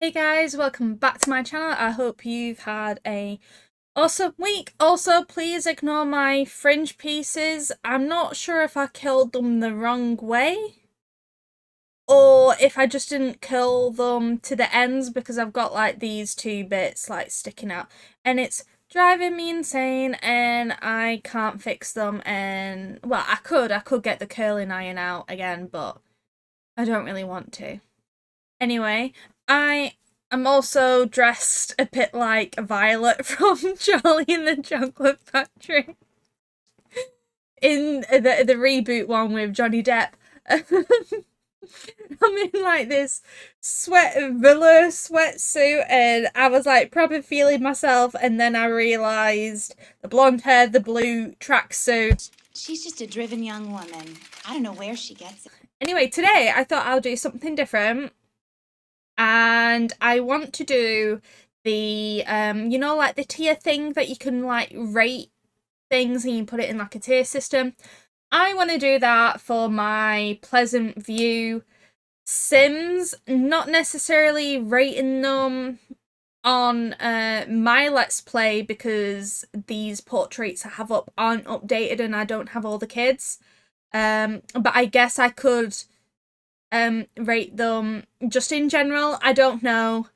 Hey guys, welcome back to my channel. I hope you've had a awesome week. Also, please ignore my fringe pieces. I'm not sure if I killed them the wrong way or if I just didn't kill them to the ends because I've got like these two bits like sticking out and it's driving me insane and I can't fix them. And well, I could get the curling iron out again, but I don't really want to. Anyway, I'm also dressed a bit like Violet from Charlie and the Chocolate Factory in the reboot one with Johnny Depp. I'm in like this velour sweatsuit and I was like proper feeling myself, and then I realised the blonde hair, the blue tracksuit. She's just a driven young woman. I don't know where she gets it. Anyway, today I thought I'll do something different. And I want to do the you know, like the tier thing that you can like rate things and you put it in like a tier system. I want to do that for my Pleasantview Sims, not necessarily rating them on my Let's Play because these portraits I have up aren't updated and I don't have all the kids. But I guess I could rate them just in general. I don't know,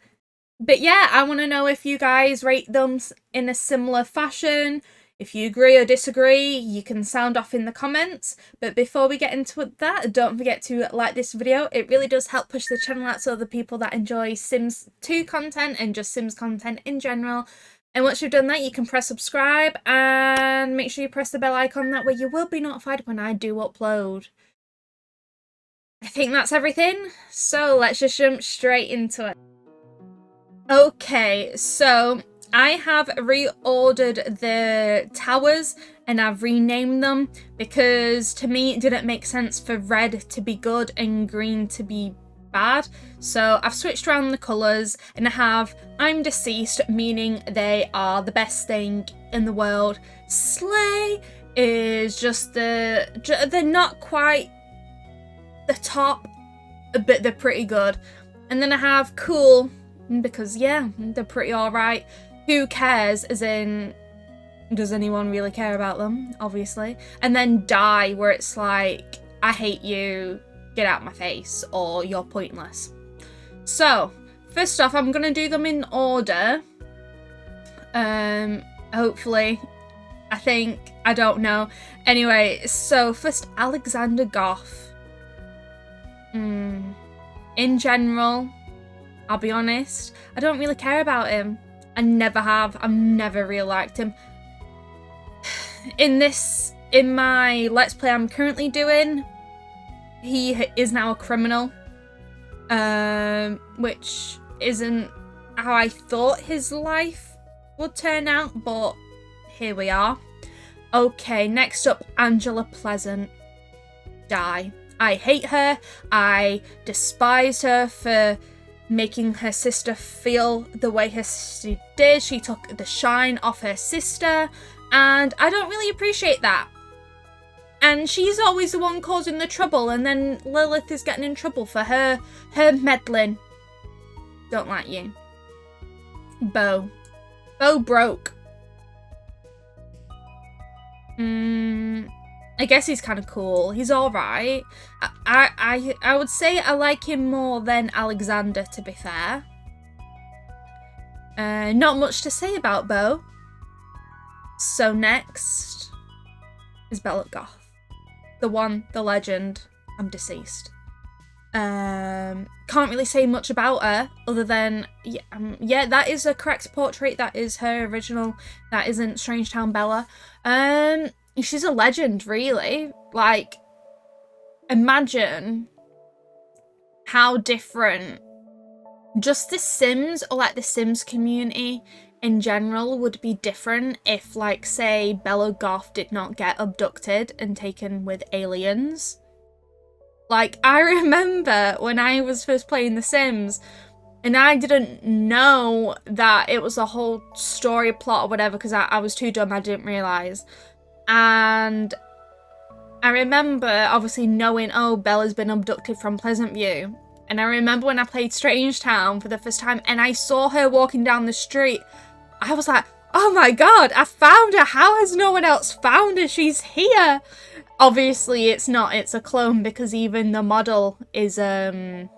but yeah, I want to know if you guys rate them in a similar fashion. If you agree or disagree, you can sound off in the comments. But before we get into that, don't forget to like this video. It really does help push the channel out to other people that enjoy Sims 2 content and just Sims content in general. And once you've done that, you can press subscribe and make sure you press the bell icon. That way you will be notified when I do upload. I think that's everything, so let's just jump straight into it. Okay, so I have reordered the towers and I've renamed them because to me it didn't make sense for red to be good and green to be bad. So I've switched around the colours and I have I'm deceased, meaning they are the best thing in the world. Slay is just they're not quite the top, but they're pretty good. And then I have cool, because yeah, they're pretty alright. Who cares, as in, does anyone really care about them? Obviously. And then die, where it's like, I hate you, get out my face, or you're pointless. So, first off, I'm gonna do them in order. Hopefully. I think, I don't know. Anyway, so first, Alexander Goff. In general, I'll be honest, I don't really care about him. I never have. I've never really liked him. In my Let's Play I'm currently doing, he is now a criminal. Which isn't how I thought his life would turn out, but here we are. Okay, next up, Angela Pleasant. Die. I hate her. I despise her for making her sister feel the way her sister did. She took the shine off her sister, and I don't really appreciate that. And she's always the one causing the trouble, and then Lilith is getting in trouble for her meddling. Don't like you. Beau broke. I guess he's kind of cool. He's alright. I would say I like him more than Alexander, to be fair. Not much to say about Beau. So next is Bella Goth. The one, the legend. I'm deceased. Can't really say much about her other than yeah, that is a correct portrait. That is her original. That isn't Strangetown Bella. She's a legend, really. Like, imagine how different just the Sims, or like the Sims community in general, would be different if, like, say, Bella Goth did not get abducted and taken with aliens. Like, I remember when I was first playing The Sims, and I didn't know that it was a whole story plot or whatever, because I was too dumb, I didn't realise. And I remember obviously knowing, oh, Bella's been abducted from Pleasantview. And I remember when I played Strange Town for the first time and I saw her walking down the street, I was like, oh my god, I found her. How has no one else found her? She's here. Obviously, it's not. It's a clone because even the model is, the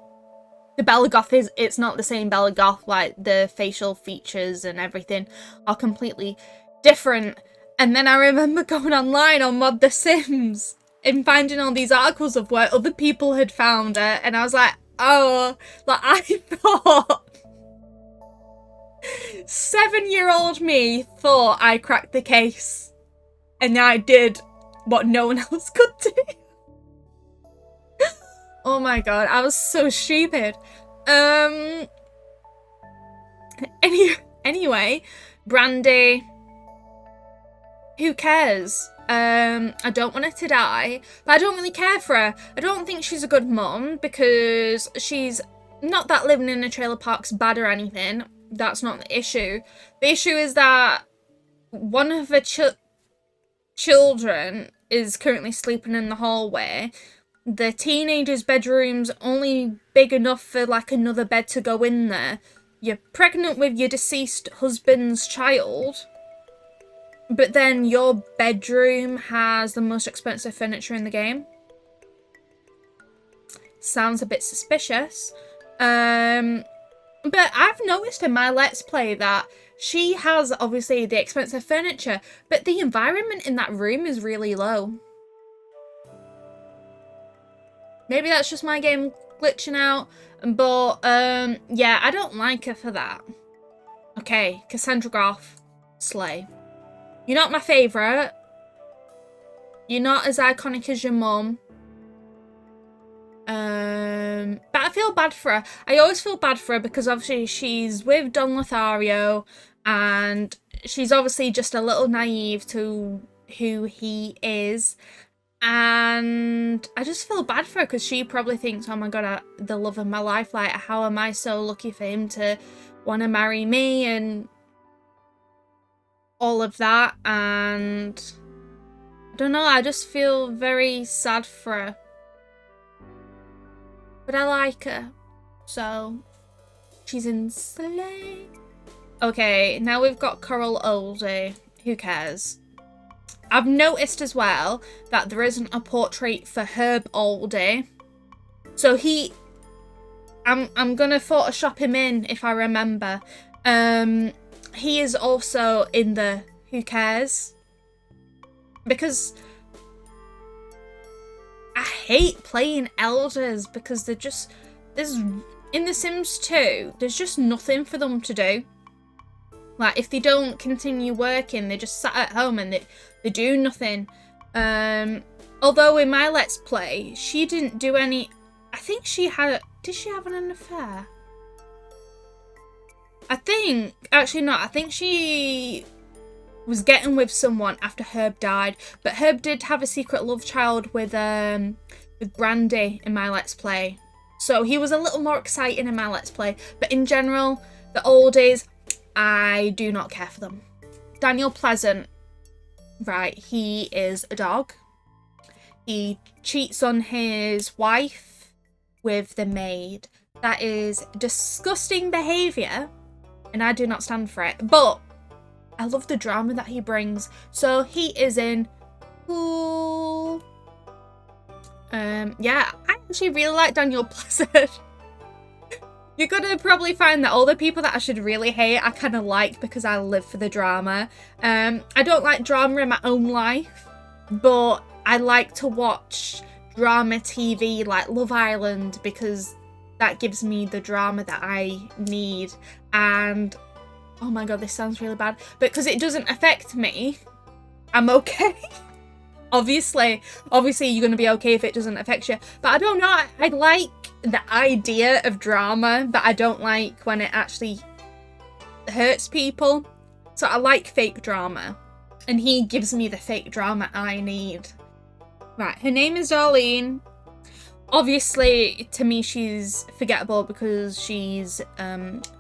Bella Goth it's not the same Bella Goth. Like, the facial features and everything are completely different. And then I remember going online on Mod The Sims and finding all these articles of where other people had found her. And I was like, oh, like, I thought 7-year-old me thought I cracked the case. And I did what no one else could do. Oh my god, I was so stupid. Anyway, Brandy, who cares? I don't want her to die, but I don't really care for her. I don't think she's a good mum because she's not that living in a trailer park's bad or anything. That's not the issue. The issue is that one of her children is currently sleeping in the hallway. The teenager's bedroom's only big enough for like another bed to go in there. You're pregnant with your deceased husband's child, but then your bedroom has the most expensive furniture in the game. Sounds a bit suspicious. But I've noticed in my Let's Play that she has obviously the expensive furniture, but the environment in that room is really low. Maybe that's just my game glitching out, but yeah, I don't like her for that. Okay, Cassandra Goth, slay. You're not my favourite. You're not as iconic as your mum. But I feel bad for her. I always feel bad for her because obviously she's with Don Lothario and she's obviously just a little naive to who he is. And I just feel bad for her because she probably thinks, oh my god, the love of my life, like, how am I so lucky for him to want to marry me and all of that. And I don't know, I just feel very sad for her. But I like her, so she's in slay. Okay, now we've got Coral Oldie. Who cares? I've noticed as well that there isn't a portrait for Herb Oldie. So I'm gonna Photoshop him in if I remember. He is also in the Who Cares? Because I hate playing elders because in The Sims 2, there's just nothing for them to do. Like, if they don't continue working, they just sat at home and they do nothing. Although in my Let's Play, she didn't do any... I think did she have an affair? Actually not, I think she was getting with someone after Herb died. But Herb did have a secret love child with Brandy in my Let's Play. So he was a little more exciting in my Let's Play. But in general, the oldies, I do not care for them. Daniel Pleasant, right, he is a dog. He cheats on his wife with the maid. That is disgusting behaviour, and I do not stand for it. But I love the drama that he brings. So he is in cool. Yeah, I actually really like Daniel Pleasant. You're gonna probably find that all the people that I should really hate, I kind of like because I live for the drama. I don't like drama in my own life, but I like to watch drama TV like Love Island because that gives me the drama that I need. And oh my god, this sounds really bad, but because it doesn't affect me, I'm okay. Obviously you're gonna be okay if it doesn't affect you, but I don't know, I like the idea of drama, but I don't like when it actually hurts people. So I like fake drama, and he gives me the fake drama I need. Right, her name is Darlene. Obviously, to me, she's forgettable because she's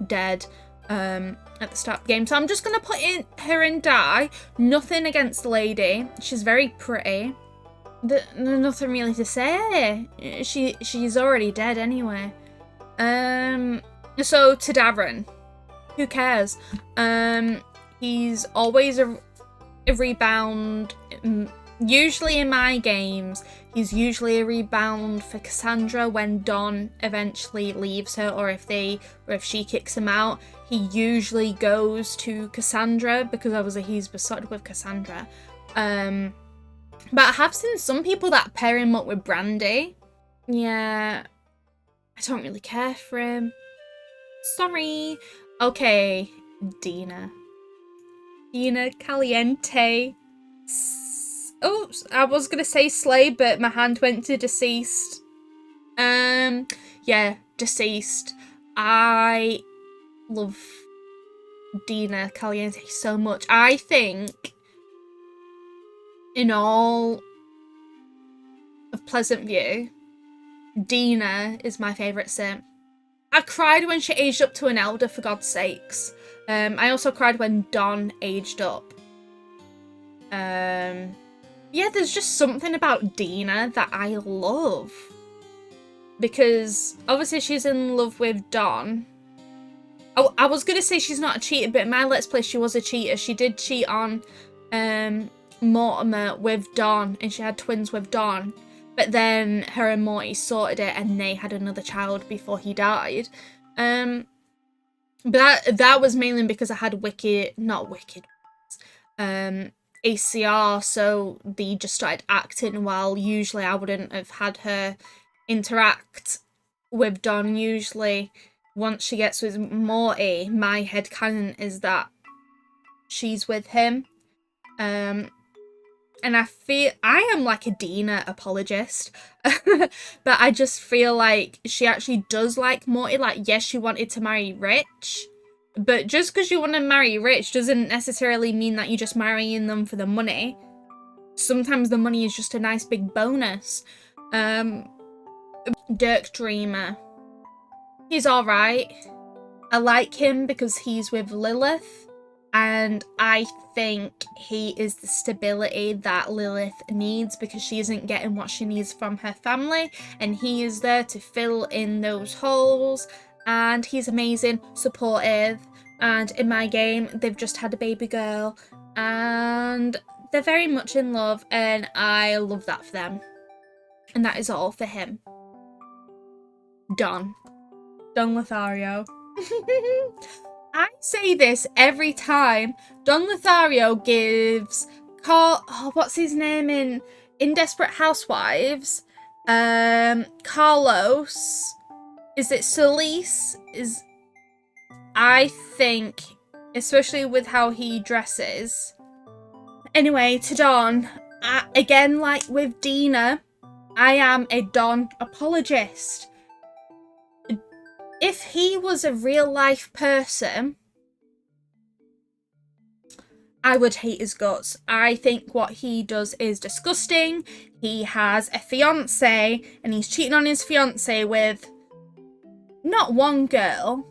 dead at the start of the game. So I'm just going to put her in die. Nothing against the lady. She's very pretty. There's nothing really to say. She's already dead anyway. So to Darren, who cares? He's always a rebound. Usually in my games, he's usually a rebound for Cassandra when Don eventually leaves her, or if she kicks him out. He usually goes to Cassandra because obviously he's besotted with Cassandra. But I have seen some people that pair him up with Brandy. Yeah, I don't really care for him. Sorry. Okay, Dina. Dina Caliente. Oops, I was gonna say Slay, but my hand went to deceased. Yeah, deceased. I love Dina Caliente so much. I think in all of Pleasantview, Dina is my favourite simp. I cried when she aged up to an elder, for God's sakes. I also cried when Don aged up. Yeah, there's just something about Dina that I love. Because obviously she's in love with Don. Oh, I was going to say she's not a cheater, but in my Let's Play she was a cheater. She did cheat on Mortimer with Don, and she had twins with Don. But then her and Morty sorted it, and they had another child before he died. But that was mainly because I had ACR, so they just started acting while usually I wouldn't have had her interact with Don. Usually, once she gets with Morty, my headcanon is that she's with him. And I feel I am like a Dina apologist, but I just feel like she actually does like Morty. Like, yes, she wanted to marry Rich, but just because you want to marry Rich doesn't necessarily mean that you're just marrying them for the money. Sometimes the money is just a nice big bonus. Dirk Dreamer. He's alright. I like him because he's with Lilith, and I think he is the stability that Lilith needs because she isn't getting what she needs from her family, and he is there to fill in those holes, and he's amazing, supportive, and in my game they've just had a baby girl and they're very much in love, and I love that for them. And that is all for him. Don Lothario. I say this every time. Don Lothario gives what's his name in Desperate Housewives? Carlos. Is it Solis? I think, especially with how he dresses. Anyway, to Don. Again, like with Dina, I am a Don apologist. If he was a real life person, I would hate his guts. I think what he does is disgusting. He has a fiance and he's cheating on his fiance with not one girl,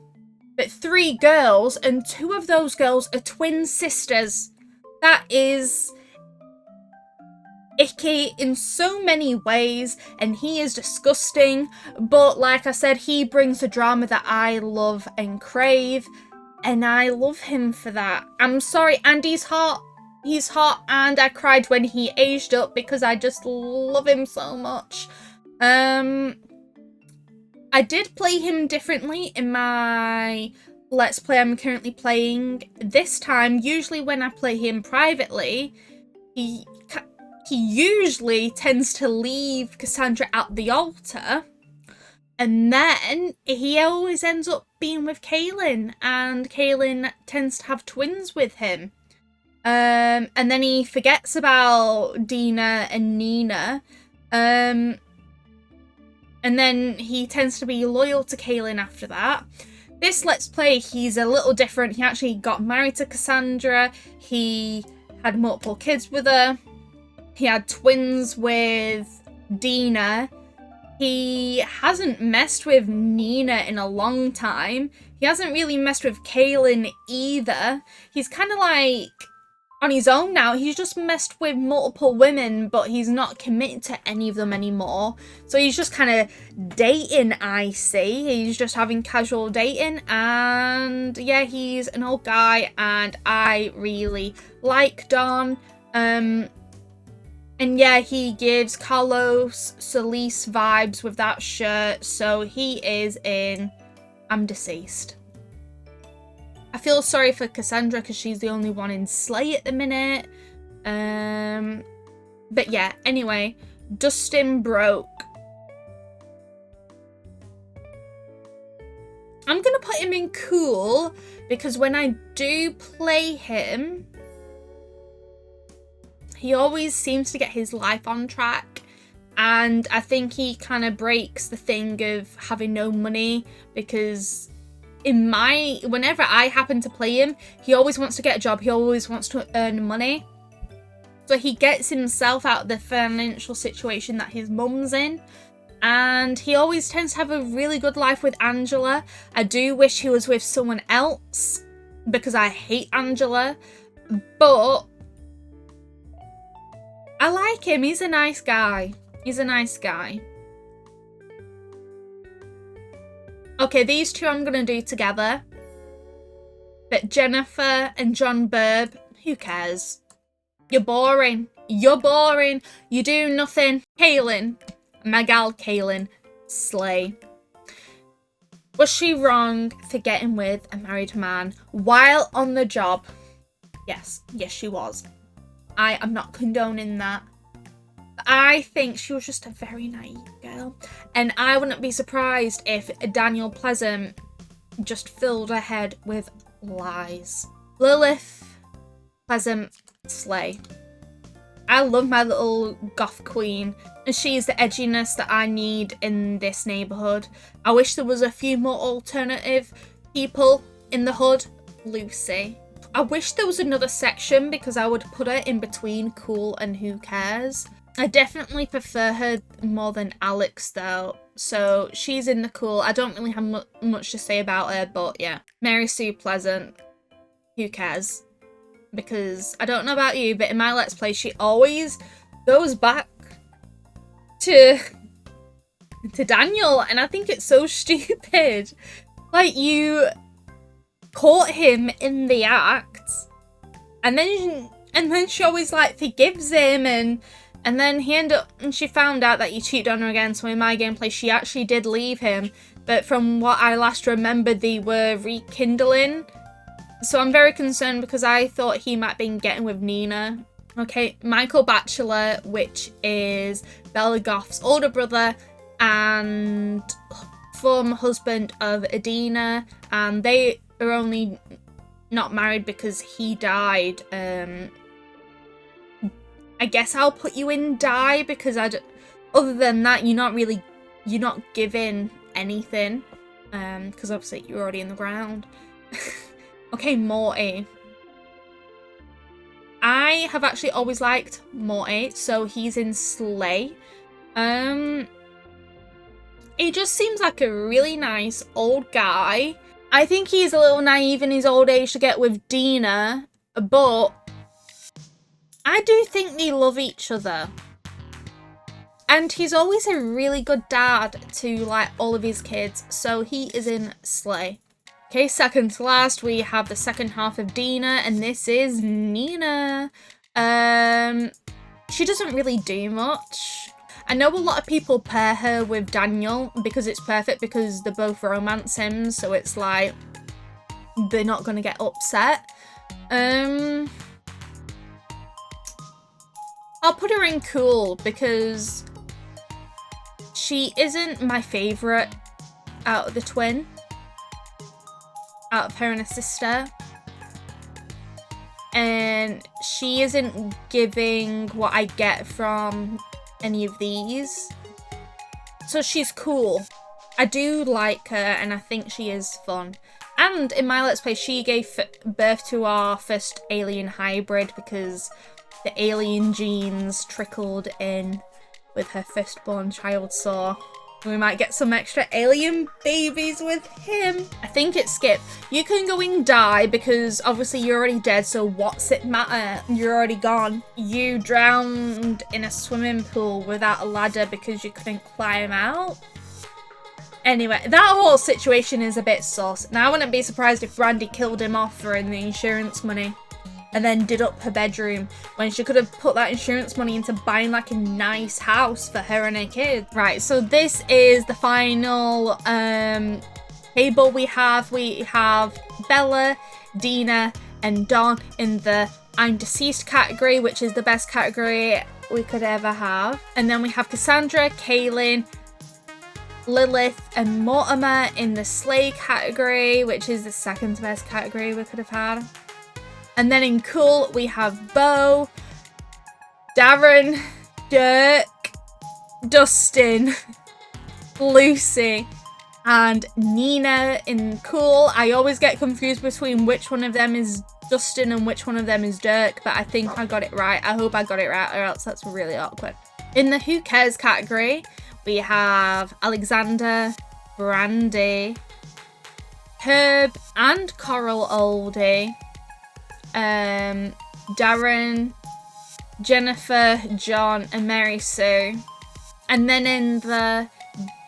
but 3 girls, and 2 of those girls are twin sisters. That is icky in so many ways, and he is disgusting, but like I said, he brings the drama that I love and crave, and I love him for that. I'm sorry, and he's hot, and I cried when he aged up because I just love him so much. I did play him differently in my Let's Play I'm currently playing. This time, usually when I play him privately, he usually tends to leave Cassandra at the altar, and then he always ends up being with Kaylin, and Kaylin tends to have twins with him. And then he forgets about Dina and Nina, and then he tends to be loyal to Kaylin after that. This Let's Play, he's a little different. He actually got married to Cassandra, he had multiple kids with her, he had twins with Dina. He hasn't messed with Nina in a long time. He hasn't really messed with Kaylin either. He's kind of like on his own now. He's just messed with multiple women, but he's not committed to any of them anymore. So he's just kind of dating, I see. He's just having casual dating. And yeah, he's an old guy and I really like Don. And yeah, he gives Carlos Solis vibes with that shirt. So he is in I'm Deceased. I feel sorry for Cassandra because she's the only one in Slay at the minute. But yeah, anyway, Dustin broke. I'm going to put him in cool because when I do play him, he always seems to get his life on track. And I think he kind of breaks the thing of having no money because whenever I happen to play him, he always wants to get a job. He always wants to earn money. So he gets himself out of the financial situation that his mum's in. And he always tends to have a really good life with Angela. I do wish he was with someone else because I hate Angela. But I like him. He's a nice guy. He's a nice guy. Okay, these two I'm going to do together. But Jennifer and John Burb, who cares? You're boring. You're boring. You do nothing. Kaylin. My gal Kaylin. Slay. Was she wrong for getting with a married man while on the job? Yes. Yes, she was. I am not condoning that. I think she was just a very naive girl. And I wouldn't be surprised if Daniel Pleasant just filled her head with lies. Lilith Pleasant, slay. I love my little goth queen. And she's the edginess that I need in this neighbourhood. I wish there was a few more alternative people in the hood. Lucy. I wish there was another section because I would put her in between cool and who cares. I definitely prefer her more than Alex though, so she's in the cool. I don't really have much to say about her, but yeah. Mary Sue Pleasant, who cares? Because I don't know about you, but in my Let's Play, she always goes back to Daniel, and I think it's so stupid. Like, you caught him in the act, and then she always like forgives him, and then she found out that you cheated on her again, so in my gameplay she actually did leave him. But from what I last remember, they were rekindling. So I'm very concerned because I thought he might be getting with Nina. Okay, Michael Batchelor, which is Bella Goth's older brother and former husband of Adina. And they are only not married because he died. I guess I'll put you in die because other than that, you're not giving anything. Because obviously you're already in the ground. Okay, Morty. I have actually always liked Morty, so he's in Slay. He just seems like a really nice old guy. I think he's a little naive in his old age to get with Dina, but I do think they love each other. And he's always a really good dad to like all of his kids, so he is in Slay. Okay, second to last, we have the second half of Dina, and this is Nina. She doesn't really do much. I know a lot of people pair her with Daniel because it's perfect because they're both romance sims, so it's like they're not gonna get upset. I'll put her in cool because she isn't my favourite out of the twin. Out of her and her sister. And she isn't giving what I get from any of these. So she's cool. I do like her and I think she is fun. And in my Let's Play, she gave birth to our first alien hybrid because the alien genes trickled in with her firstborn child, so We might get some extra alien babies with him. I think it's Skip. You can go and die because obviously you're already dead, so what's it matter? You're already gone. You drowned in a swimming pool without a ladder because you couldn't climb out. Anyway, that whole situation is a bit sus. Now I wouldn't be surprised if Brandy killed him off for the insurance money and then did up her bedroom when she could have put that insurance money into buying like a nice house for her and her kids. Right, so this is the final table we have. We have Bella, Dina, and Don in the I'm deceased category, which is the best category we could ever have. And then we have Cassandra, Kaylin, Lilith, and Mortimer in the slay category, which is the second best category we could have had. And then in cool, we have Bo, Darren, Dirk, Dustin, Lucy, and Nina in cool. I always get confused between which one of them is Dustin and which one of them is Dirk, but I think I got it right. I hope I got it right, or else that's really awkward. In the who cares category, we have Alexander, Brandy, Herb, and Coral Oldie. Darren, Jennifer, John, and Mary Sue. And then in the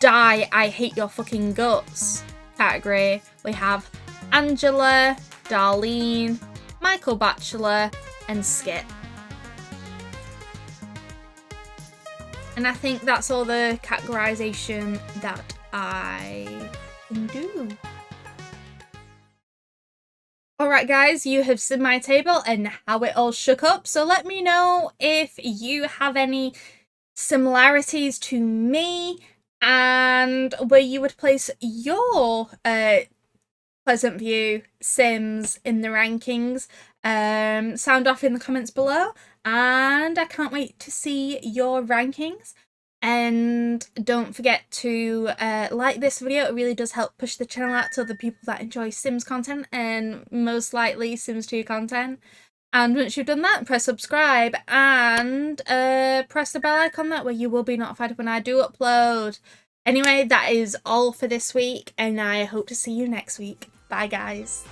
die I hate your fucking guts category, we have Angela, Darlene, Michael Batchelor, and Skip. And I think that's all the categorization that I can do. Alright guys, you have seen my table and how it all shook up, so let me know if you have any similarities to me and where you would place your Pleasantview Sims in the rankings. Sound off in the comments below, and I can't wait to see your rankings. And don't forget to like this video. It really does help push the channel out to other people that enjoy Sims content, and most likely Sims 2 content. And once you've done that, press subscribe and press the bell icon, that way you will be notified when I do upload. Anyway, that is all for this week, and I hope to see you next week. Bye guys.